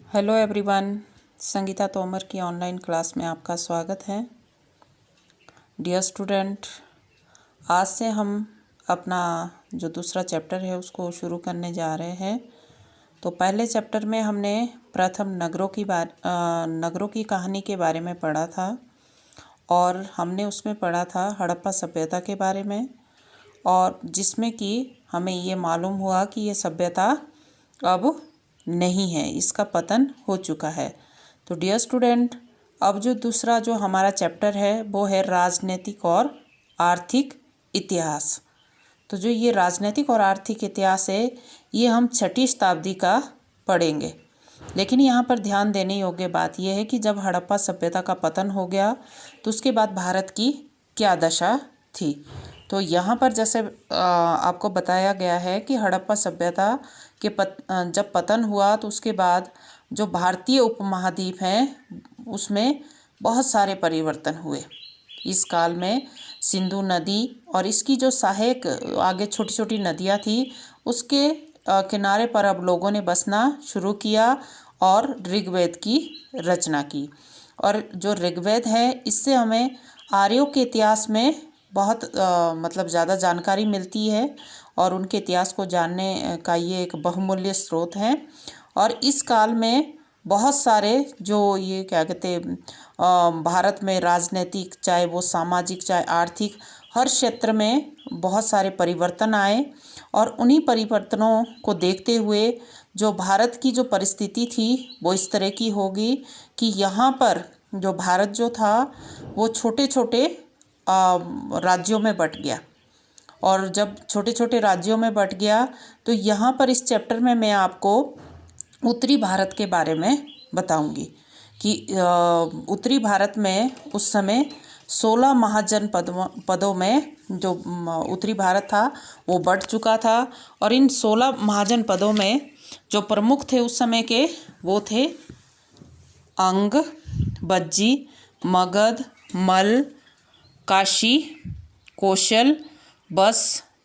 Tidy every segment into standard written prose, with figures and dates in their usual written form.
Hello everyone, Sangeeta Tomar की online class में आपका स्वागत है। डियर स्टूडेंट, आज से हम अपना जो दूसरा चैप्टर है उसको शुरू करने जा रहे हैं। तो पहले चैप्टर में हमने प्रथम नगरों की कहानी के बारे में पढ़ा था और हमने उसमें पढ़ा था हड़प्पा सभ्यता के बारे में, और जिसमें कि हमें ये मालूम हुआ कि ये सभ्यता अब नहीं है, इसका पतन हो चुका है। तो डियर स्टूडेंट, अब जो दूसरा जो हमारा चैप्टर है वो है राजनीतिक और आर्थिक इतिहास। तो जो ये राजनीतिक और आर्थिक इतिहास है ये हम 6वीं शताब्दी का पढ़ेंगे। लेकिन यहाँ पर ध्यान देने योग्य बात यह है कि जब हड़प्पा सभ्यता का पतन हो गया तो उसके बाद भारत की क्या दशा थी। तो यहाँ पर जैसे आपको बताया गया है कि हड़प्पा सभ्यता के जब पतन हुआ तो उसके बाद जो भारतीय उपमहाद्वीप हैं उसमें बहुत सारे परिवर्तन हुए। इस काल में सिंधु नदी और इसकी जो सहायक आगे छोटी छोटी नदियाँ थी उसके किनारे पर अब लोगों ने बसना शुरू किया और ऋग्वेद की रचना की। और जो ऋग्वेद है इससे हमें आर्यों के इतिहास में बहुत मतलब ज़्यादा जानकारी मिलती है और उनके इतिहास को जानने का ये एक बहुमूल्य स्रोत है। और इस काल में बहुत सारे जो ये क्या कहते हैं भारत में राजनीतिक, चाहे वो सामाजिक चाहे आर्थिक, हर क्षेत्र में बहुत सारे परिवर्तन आए। और उन्हीं परिवर्तनों को देखते हुए जो भारत की जो परिस्थिति थी वो इस तरह की होगी कि यहाँ पर जो भारत जो था वो छोटे छोटे राज्यों में बँट गया। और जब छोटे छोटे राज्यों में बँट गया तो यहाँ पर इस चैप्टर में मैं आपको उत्तरी भारत के बारे में बताऊंगी कि उत्तरी भारत में उस समय 16 महाजनपदों में जो उत्तरी भारत था वो बँट चुका था। और इन 16 महाजनपदों में जो प्रमुख थे उस समय के वो थे अंग, बज्जी, मगध, मल, काशी, कौशल, बस,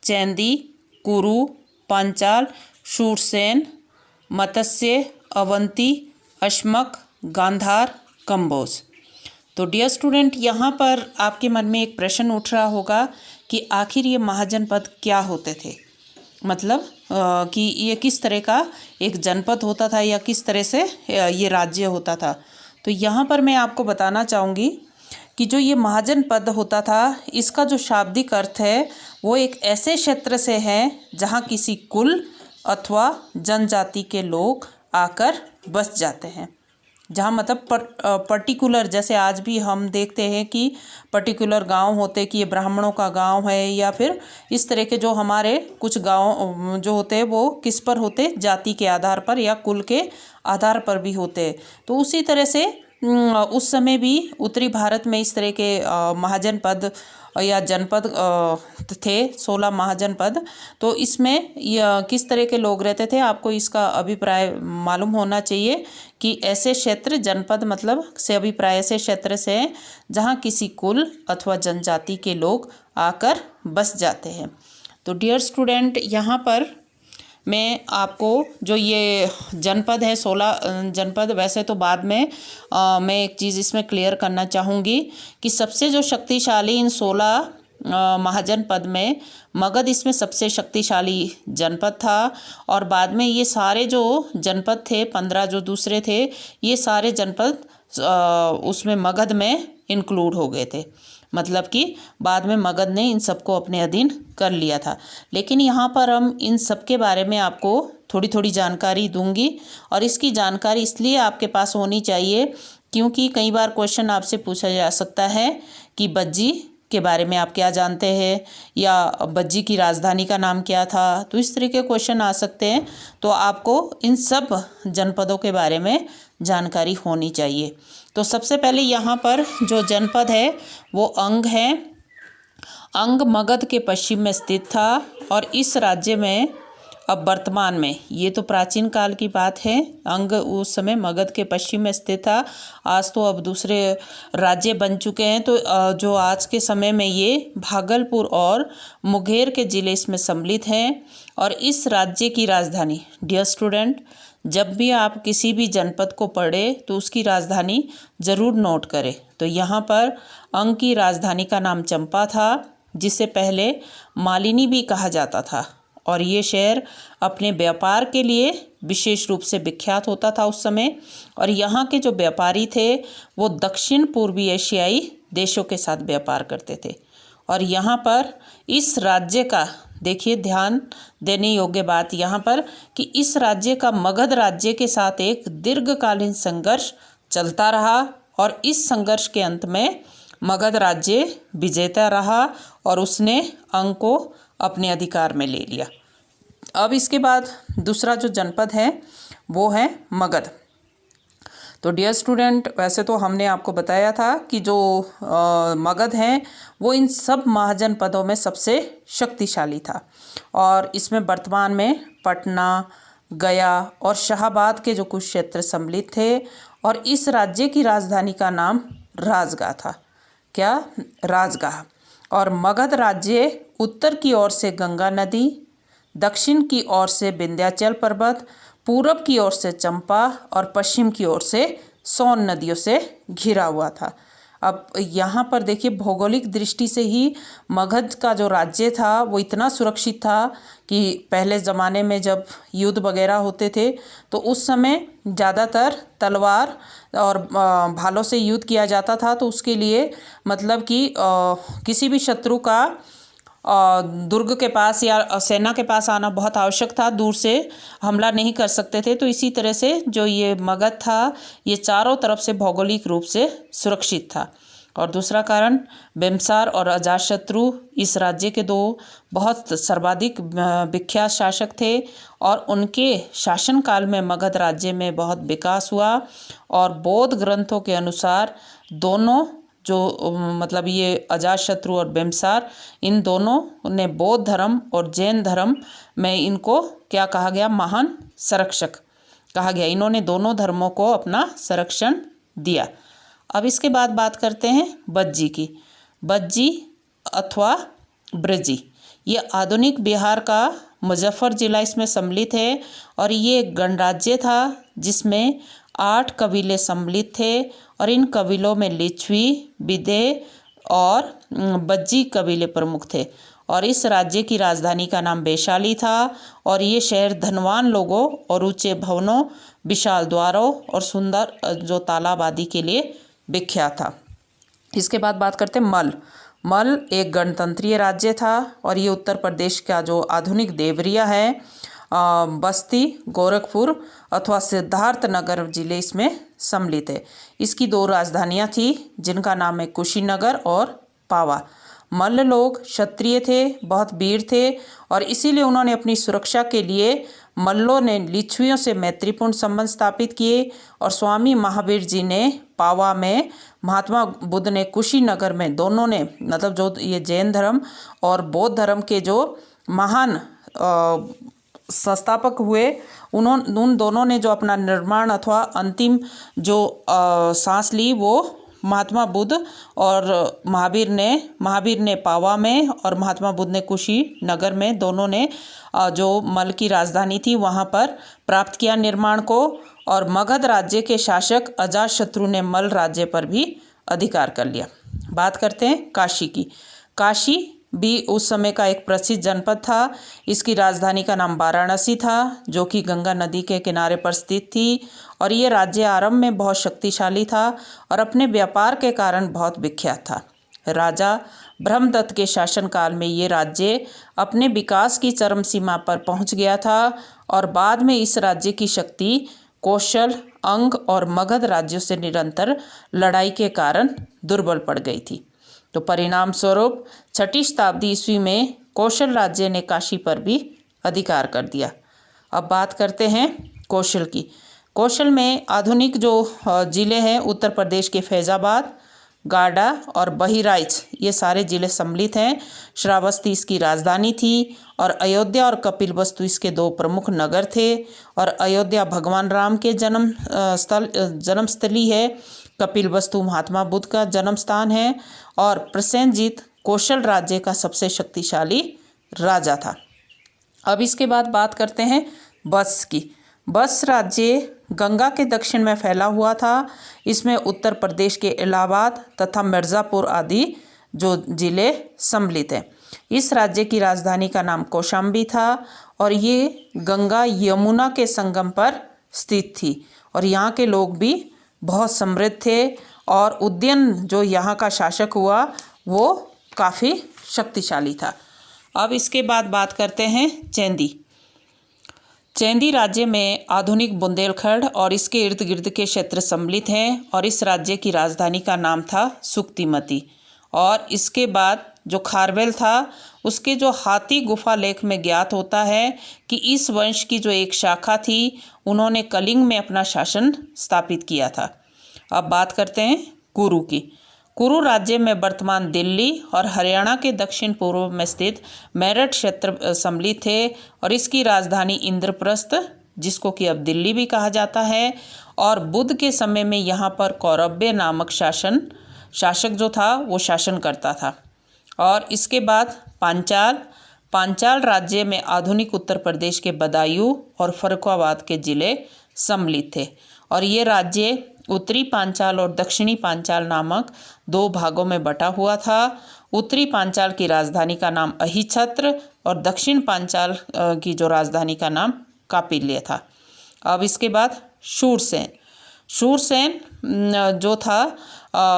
चैंदी, कुरु, पांचाल, शूरसेन, मत्स्य, अवंती, अश्मक, गांधार, कंबोज। तो डियर स्टूडेंट, यहाँ पर आपके मन में एक प्रश्न उठ रहा होगा कि आखिर ये महाजनपद क्या होते थे, मतलब कि ये किस तरह का एक जनपद होता था या किस तरह से ये राज्य होता था। तो यहाँ पर मैं आपको बताना चाहूँगी कि जो ये महाजनपद होता था इसका जो शाब्दिक अर्थ है वो एक ऐसे क्षेत्र से है जहाँ किसी कुल अथवा जनजाति के लोग आकर बस जाते हैं। जहाँ मतलब पर्टिकुलर, जैसे आज भी हम देखते हैं कि पर्टिकुलर गांव होते कि ये ब्राह्मणों का गांव है, या फिर इस तरह के जो हमारे कुछ गांव जो होते हैं वो किस पर होते, जाति के आधार पर या कुल के आधार पर भी होते। तो उसी तरह से उस समय भी उत्तरी भारत में इस तरह के महाजनपद या जनपद थे, 16 महाजनपद। तो इसमें किस तरह के लोग रहते थे आपको इसका अभिप्राय मालूम होना चाहिए कि ऐसे क्षेत्र, जनपद मतलब से अभिप्राय ऐसे क्षेत्र से जहाँ किसी कुल अथवा जनजाति के लोग आकर बस जाते हैं। तो डियर स्टूडेंट, यहाँ पर मैं आपको जो ये जनपद है 16 जनपद, वैसे तो बाद में मैं एक चीज़ इसमें क्लियर करना चाहूँगी कि सबसे जो शक्तिशाली इन 16 महाजनपद में मगध इसमें सबसे शक्तिशाली जनपद था। और बाद में ये सारे जो जनपद थे 15 जो दूसरे थे, ये सारे जनपद उसमें मगध में इंक्लूड हो गए थे। मतलब कि बाद में मगध ने इन सबको अपने अधीन कर लिया था। लेकिन यहाँ पर हम इन सब के बारे में आपको थोड़ी थोड़ी जानकारी दूंगी, और इसकी जानकारी इसलिए आपके पास होनी चाहिए क्योंकि कई बार क्वेश्चन आपसे पूछा जा सकता है कि बज्जी के बारे में आप क्या जानते हैं, या बज्जी की राजधानी का नाम क्या था। तो इस तरह के क्वेश्चन आ सकते हैं, तो आपको इन सब जनपदों के बारे में जानकारी होनी चाहिए। तो सबसे पहले यहाँ पर जो जनपद है वो अंग है। अंग मगध के पश्चिम में स्थित था और इस राज्य में अब वर्तमान में, ये तो प्राचीन काल की बात है, अंग उस समय मगध के पश्चिम में स्थित था। आज तो अब दूसरे राज्य बन चुके हैं। तो जो आज के समय में ये भागलपुर और मुंगेर के ज़िले इसमें सम्मिलित हैं। और इस राज्य की राजधानी, डियर स्टूडेंट, जब भी आप किसी भी जनपद को पढ़े तो उसकी राजधानी ज़रूर नोट करें। तो यहाँ पर अंग की राजधानी का नाम चंपा था, जिसे पहले मालिनी भी कहा जाता था, और ये शहर अपने व्यापार के लिए विशेष रूप से विख्यात होता था उस समय। और यहाँ के जो व्यापारी थे वो दक्षिण पूर्वी एशियाई देशों के साथ व्यापार करते थे। और यहाँ पर इस राज्य का, देखिए ध्यान देने योग्य बात यहाँ पर कि इस राज्य का मगध राज्य के साथ एक दीर्घकालीन संघर्ष चलता रहा, और इस संघर्ष के अंत में मगध राज्य विजेता रहा और उसने अंग को अपने अधिकार में ले लिया। अब इसके बाद दूसरा जो जनपद है वो है मगध। तो डियर स्टूडेंट, वैसे तो हमने आपको बताया था कि जो मगध है वो इन सब महाजनपदों में सबसे शक्तिशाली था, और इसमें वर्तमान में पटना, गया और शाहाबाद के जो कुछ क्षेत्र सम्मिलित थे। और इस राज्य की राजधानी का नाम राजगाह था। क्या? राजगाह। और मगध राज्य उत्तर की ओर से गंगा नदी, दक्षिण की ओर से विंध्याचल पर्वत, पूरब की ओर से चंपा और पश्चिम की ओर से सोन नदियों से घिरा हुआ था। अब यहाँ पर देखिए, भौगोलिक दृष्टि से ही मगध का जो राज्य था वो इतना सुरक्षित था कि पहले ज़माने में जब युद्ध वगैरह होते थे तो उस समय ज़्यादातर तलवार और भालों से युद्ध किया जाता था। तो उसके लिए मतलब कि किसी भी शत्रु का दुर्ग के पास या सेना के पास आना बहुत आवश्यक था, दूर से हमला नहीं कर सकते थे। तो इसी तरह से जो ये मगध था ये चारों तरफ से भौगोलिक रूप से सुरक्षित था। और दूसरा कारण, बिम्बसार और अजातशत्रु इस राज्य के दो बहुत सर्वाधिक विख्यात शासक थे, और उनके शासनकाल में मगध राज्य में बहुत विकास हुआ। और बौद्ध ग्रंथों के अनुसार दोनों जो मतलब ये अजातशत्रु और बिम्बसार, इन दोनों ने बौद्ध धर्म और जैन धर्म में इनको क्या कहा गया? महान संरक्षक कहा गया। इन्होंने दोनों धर्मों को अपना संरक्षण दिया। अब इसके बाद बात करते हैं बज्जी की। बज्जी अथवा ब्रजी, ये आधुनिक बिहार का मुजफ्फर जिला इसमें सम्मिलित है, और ये एक गणराज्य था जिसमें 8 कबीले सम्मिलित थे, और इन कबीलों में लिच्छवी, बिदे और बज्जी कबीले प्रमुख थे। और इस राज्य की राजधानी का नाम वैशाली था, और ये शहर धनवान लोगों और ऊंचे भवनों, विशाल द्वारों और सुंदर जो तालाब आदि के लिए विख्यात था। इसके बाद बात करते हैं मल। मल एक गणतंत्रीय राज्य था, और ये उत्तर प्रदेश का जो आधुनिक देवरिया है, बस्ती, गोरखपुर अथवा सिद्धार्थ नगर जिले इसमें सम्मिलित है। इसकी 2 राजधानियाँ थी जिनका नाम है कुशीनगर और पावा। मल्ल लोग क्षत्रिय थे, बहुत वीर थे, और इसीलिए उन्होंने अपनी सुरक्षा के लिए मल्लों ने लिच्छवियों से मैत्रीपूर्ण संबंध स्थापित किए, और स्वामी महावीर जी ने पावा में, महात्मा बुद्ध ने कुशीनगर में, दोनों ने मतलब जो ये जैन धर्म और बौद्ध धर्म के जो महान संस्थापक हुए, उन दोनों ने जो अपना निर्माण अथवा अंतिम जो सांस ली वो महात्मा बुद्ध और महावीर ने पावा में और महात्मा बुद्ध ने कुशीनगर में, दोनों ने जो मल की राजधानी थी वहाँ पर प्राप्त किया निर्माण को। और मगध राज्य के शासक अजातशत्रु ने मल राज्य पर भी अधिकार कर लिया। बात करते हैं काशी की। काशी भी उस समय का एक प्रसिद्ध जनपद था। इसकी राजधानी का नाम वाराणसी था, जो कि गंगा नदी के किनारे पर स्थित थी, और ये राज्य आरंभ में बहुत शक्तिशाली था और अपने व्यापार के कारण बहुत विख्यात था। राजा ब्रह्मदत्त के शासनकाल में ये राज्य अपने विकास की चरम सीमा पर पहुंच गया था, और बाद में इस राज्य की शक्ति कौशल, अंग और मगध राज्यों से निरंतर लड़ाई के कारण दुर्बल पड़ गई थी। तो परिणाम स्वरूप 6ठी शताब्दी ईस्वी में कौशल राज्य ने काशी पर भी अधिकार कर दिया। अब बात करते हैं कौशल की। कौशल में आधुनिक जो ज़िले हैं उत्तर प्रदेश के फैज़ाबाद, गाडा और बहराइच, ये सारे ज़िले सम्मिलित हैं। श्रावस्ती इसकी राजधानी थी, और अयोध्या और कपिलवस्तु इसके 2 प्रमुख नगर थे। और अयोध्या भगवान राम के जन्मस्थली है, कपिलवस्तु महात्मा बुद्ध का जन्म स्थान है, और प्रसेनजीत कौशल राज्य का सबसे शक्तिशाली राजा था। अब इसके बाद बात करते हैं बत्स की। बस राज्य गंगा के दक्षिण में फैला हुआ था। इसमें उत्तर प्रदेश के इलाहाबाद तथा मिर्ज़ापुर आदि जो जिले सम्मिलित हैं। इस राज्य की राजधानी का नाम कौशाम्बी था और ये गंगा यमुना के संगम पर स्थित थी और यहाँ के लोग भी बहुत समृद्ध थे और उदयन जो यहाँ का शासक हुआ वो काफ़ी शक्तिशाली था। अब इसके बाद बात करते हैं चेंदी। चेंदी राज्य में आधुनिक बुंदेलखंड और इसके इर्द गिर्द के क्षेत्र सम्मिलित हैं और इस राज्य की राजधानी का नाम था सुक्तिमती। और इसके बाद जो खारवेल था उसके जो हाथी गुफा लेख में ज्ञात होता है कि इस वंश की जो एक शाखा थी उन्होंने कलिंग में अपना शासन स्थापित किया था। अब बात करते हैं कुरु की। कुरु राज्य में वर्तमान दिल्ली और हरियाणा के दक्षिण पूर्व में स्थित मेरठ क्षेत्र सम्मिलित थे और इसकी राजधानी इंद्रप्रस्थ, जिसको कि अब दिल्ली भी कहा जाता है, और बुद्ध के समय में यहाँ पर कौरव्य नामक शासक जो था वो शासन करता था। और इसके बाद पांचाल राज्य में आधुनिक उत्तर प्रदेश के बदायूं और फर्रुखाबाद के जिले सम्मिलित थे और ये राज्य उत्तरी पांचाल और दक्षिणी पांचाल नामक दो भागों में बटा हुआ था। उत्तरी पांचाल की राजधानी का नाम अहिछत्र और दक्षिण पांचाल की जो राजधानी का नाम कापिल्य था। अब इसके बाद शूरसेन जो था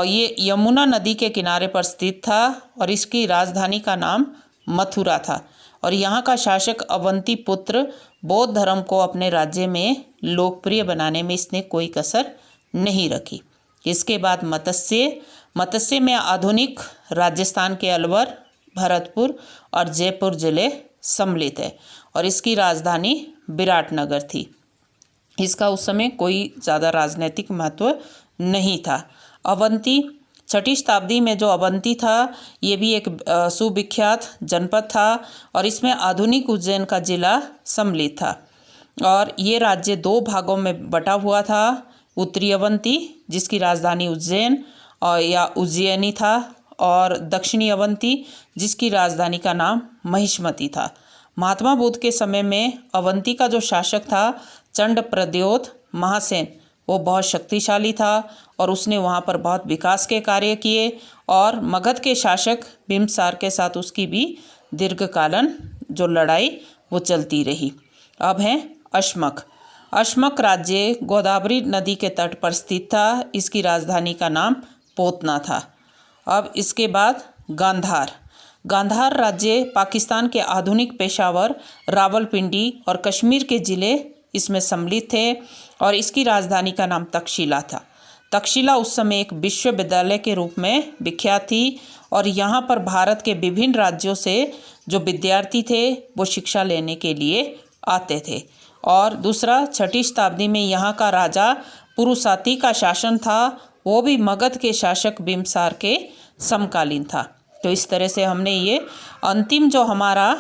ये यमुना नदी के किनारे पर स्थित था और इसकी राजधानी का नाम मथुरा था और यहाँ का शासक अवंती पुत्र बौद्ध धर्म को अपने राज्य में लोकप्रिय बनाने में इसने कोई कसर नहीं रखी। इसके बाद मत्स्य में आधुनिक राजस्थान के अलवर, भरतपुर और जयपुर जिले सम्मिलित है और इसकी राजधानी विराटनगर थी। इसका उस समय कोई ज़्यादा राजनीतिक महत्व नहीं था। अवंती 6वीं शताब्दी में जो अवंती था ये भी एक सुविख्यात जनपद था और इसमें आधुनिक उज्जैन का जिला सम्मिलित था और ये राज्य दो भागों में बटा हुआ था। उत्तरी अवंती जिसकी राजधानी उज्जैन या उज्जैनी था और दक्षिणी अवंती जिसकी राजधानी का नाम महिष्मती था। महात्मा बुद्ध के समय में अवंती का जो शासक था चंडप्रद्योत महासेन, वो बहुत शक्तिशाली था और उसने वहाँ पर बहुत विकास के कार्य किए और मगध के शासक बिम्बसार के साथ उसकी भी दीर्घकालन जो लड़ाई वो चलती रही। अब है अश्मक राज्य गोदावरी नदी के तट पर स्थित था। इसकी राजधानी का नाम पोतना था। अब इसके बाद गांधार राज्य पाकिस्तान के आधुनिक पेशावर, रावलपिंडी और कश्मीर के जिले इसमें सम्मिलित थे और इसकी राजधानी का नाम तक्षशिला था। तक्षशिला उस समय एक विश्वविद्यालय के रूप में विख्यात थी और यहाँ पर भारत के विभिन्न राज्यों से जो विद्यार्थी थे वो शिक्षा लेने के लिए आते थे। और दूसरा 6वीं शताब्दी में यहाँ का राजा पुरुषाती का शासन था, वो भी मगध के शासक बिम्बसार के समकालीन था। तो इस तरह से हमने ये अंतिम जो हमारा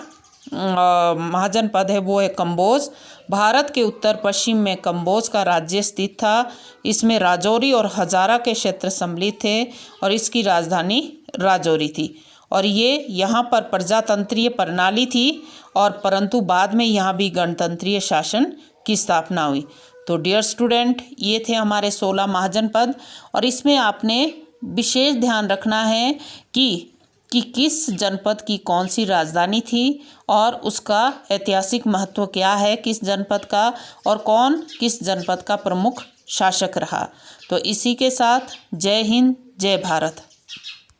महाजनपद है वो है कंबोज। भारत के उत्तर पश्चिम में कंबोज का राज्य स्थित था। इसमें राजौरी और हजारा के क्षेत्र सम्मिलित थे और इसकी राजधानी राजौरी थी और ये यहाँ पर प्रजातंत्रीय प्रणाली थी और परंतु बाद में यहाँ भी गणतंत्रीय शासन की स्थापना हुई। तो डियर स्टूडेंट, ये थे हमारे 16 महाजनपद और इसमें आपने विशेष ध्यान रखना है कि किस जनपद की कौन सी राजधानी थी और उसका ऐतिहासिक महत्व क्या है किस जनपद का और कौन किस जनपद का प्रमुख शासक रहा। तो इसी के साथ जय हिंद, जय भारत।